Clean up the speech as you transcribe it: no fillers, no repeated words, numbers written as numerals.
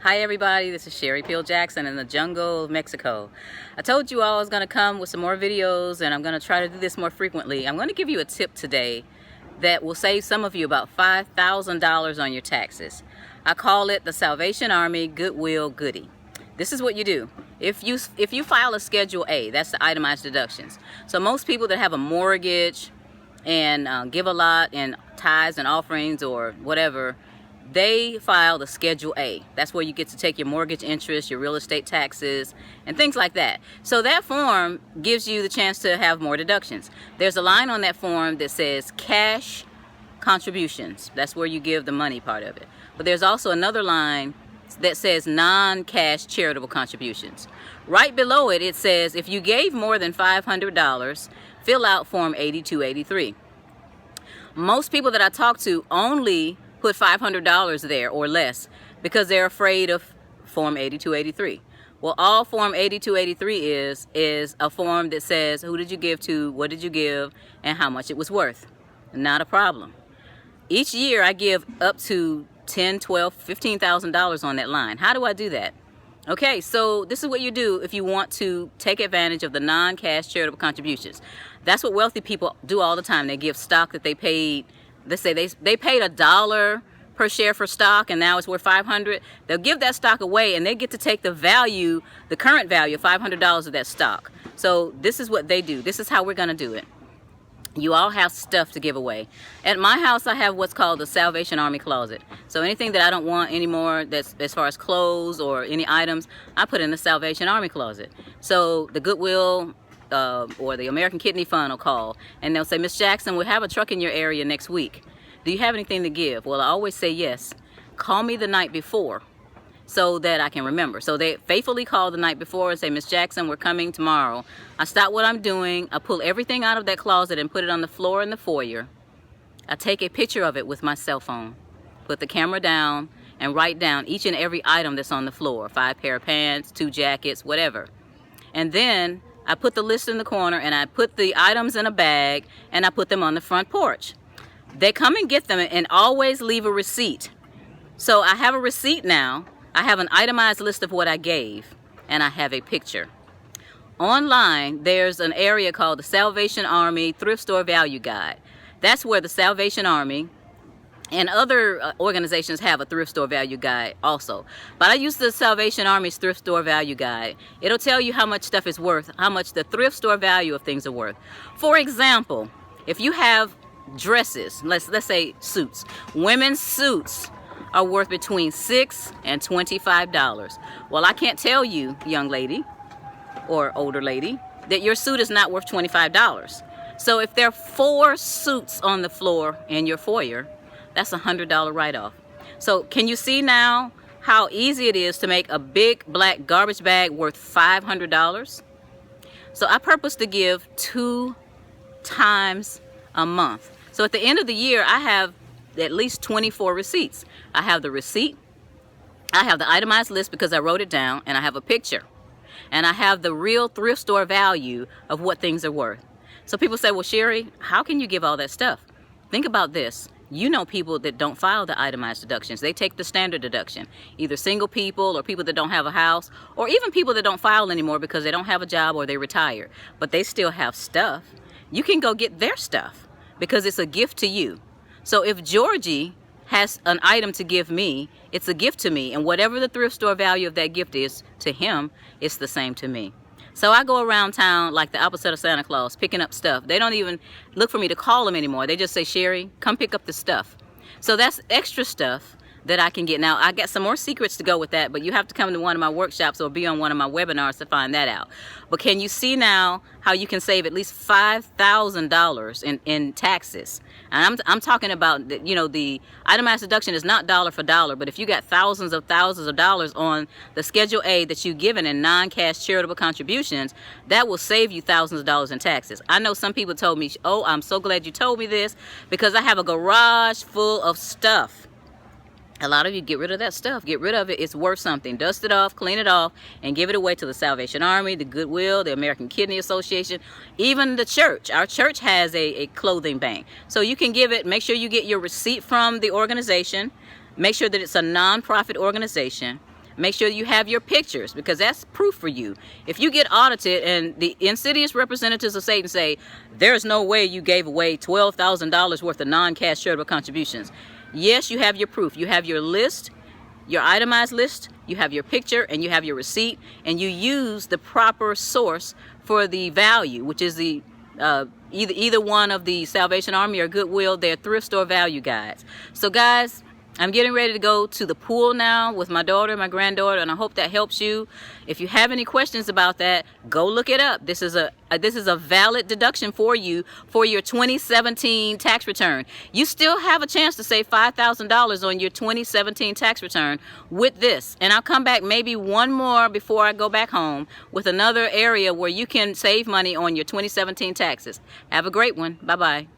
Hi everybody, this is Sherry Peel Jackson in the jungle of Mexico. I told you all I was going to come with some more videos, and I'm going to try to do this more frequently. I'm going to give you a tip today that will save some of you about $5,000 on your taxes. I call it the Salvation Army Goodwill Goodie. This is what you do. If you file a Schedule A, that's the itemized deductions. So most people that have a mortgage and give a lot in tithes and offerings or whatever, they file the Schedule A. That's where you get to take your mortgage interest, your real estate taxes, and things like that. So that form gives you the chance to have more deductions. There's a line on that form that says cash contributions. That's where you give the money part of it. But there's also another line that says non-cash charitable contributions. Right below it, it says if you gave more than $500, fill out Form 8283. Most people that I talk to only put $500 there or less because they're afraid of Form 8283. Well, all Form 8283 is a form that says who did you give to, what did you give, and how much it was worth. Not a problem. Each year I give up to $10, $12, $15,000 on that line. How do I do that? Okay, so this is what you do if you want to take advantage of the non-cash charitable contributions. That's what wealthy people do all the time. They give stock that they paid. Let's say they paid $1 per share for stock and now it's worth $500. They'll give that stock away and they get to take the value, the current value of $500 of that stock. So this is what they do. This is how we're going to do it. You all have stuff to give away. At my house, I have what's called the Salvation Army closet. So anything that I don't want anymore, that's as far as clothes or any items, I put in the Salvation Army closet. So the Goodwill or the American Kidney Fund will call and they'll say, Miss Jackson, we'll have a truck in your area next week. Do you have anything to give? Well, I always say yes. Call me the night before so that I can remember. So they faithfully call the night before and say, Miss Jackson, we're coming tomorrow. I stop what I'm doing. I pull everything out of that closet and put it on the floor in the foyer. I take a picture of it with my cell phone, put the camera down and write down each and every item that's on the floor, 5 pair of pants, 2 jackets, whatever. And then I put the list in the corner and I put the items in a bag and I put them on the front porch. They come and get them and always leave a receipt. So I have a receipt now. I have an itemized list of what I gave and I have a picture. Online, there's an area called the Salvation Army Thrift Store Value Guide. That's where the Salvation Army and other organizations have a thrift store value guide also. But I use the Salvation Army's thrift store value guide. It'll tell you how much stuff is worth, how much the thrift store value of things are worth. For example, if you have dresses, let's say suits, women's suits are worth between $6 and $25. Well, I can't tell you, young lady or older lady, that your suit is not worth $25. So if there are 4 suits on the floor in your foyer, that's a $100 write-off. So can you see now how easy it is to make a big black garbage bag worth $500? So I purpose to give 2 times a month. So at the end of the year, I have at least 24 receipts. I have the receipt, I have the itemized list because I wrote it down, and I have a picture. And I have the real thrift store value of what things are worth. So people say, well, Sherry, how can you give all that stuff? Think about this. You know people that don't file the itemized deductions. They take the standard deduction. Either single people or people that don't have a house, or even people that don't file anymore because they don't have a job or they retire, but they still have stuff. You can go get their stuff because it's a gift to you. So if Georgie has an item to give me, it's a gift to me, and whatever the thrift store value of that gift is to him, it's the same to me. So I go around town like the opposite of Santa Claus, picking up stuff. They don't even look for me to call them anymore. They just say, Sherry, come pick up the stuff. So that's extra stuff that I can get. Now, I got some more secrets to go with that, but you have to come to one of my workshops or be on one of my webinars to find that out. But can you see now how you can save at least $5,000 in taxes? And I'm talking about, you know, the itemized deduction is not dollar for dollar, but if you got thousands of dollars on the Schedule A that you've given in non-cash charitable contributions, that will save you thousands of dollars in taxes. I know some people told me, oh, I'm so glad you told me this because I have a garage full of stuff. A lot of you get rid of that stuff. Get rid of it. It's worth something. Dust it off, clean it off, and give it away to the Salvation Army, the Goodwill, the American Kidney Association, even the church. Our church has a clothing bank. So you can give it. Make sure you get your receipt from the organization. Make sure that it's a non-profit organization. Make sure you have your pictures, because that's proof for you. If you get audited and the insidious representatives of Satan say, there's no way you gave away $12,000 worth of non-cash charitable contributions. Yes, you have your proof. You have your list, your itemized list, you have your picture, and you have your receipt, and you use the proper source for the value, which is the either one of the Salvation Army or Goodwill, their thrift store value guides. So guys, I'm getting ready to go to the pool now with my daughter, my granddaughter, and I hope that helps you. If you have any questions about that, go look it up. This is a valid deduction for you for your 2017 tax return. You still have a chance to save $5,000 on your 2017 tax return with this. And I'll come back maybe one more before I go back home with another area where you can save money on your 2017 taxes. Have a great one. Bye-bye.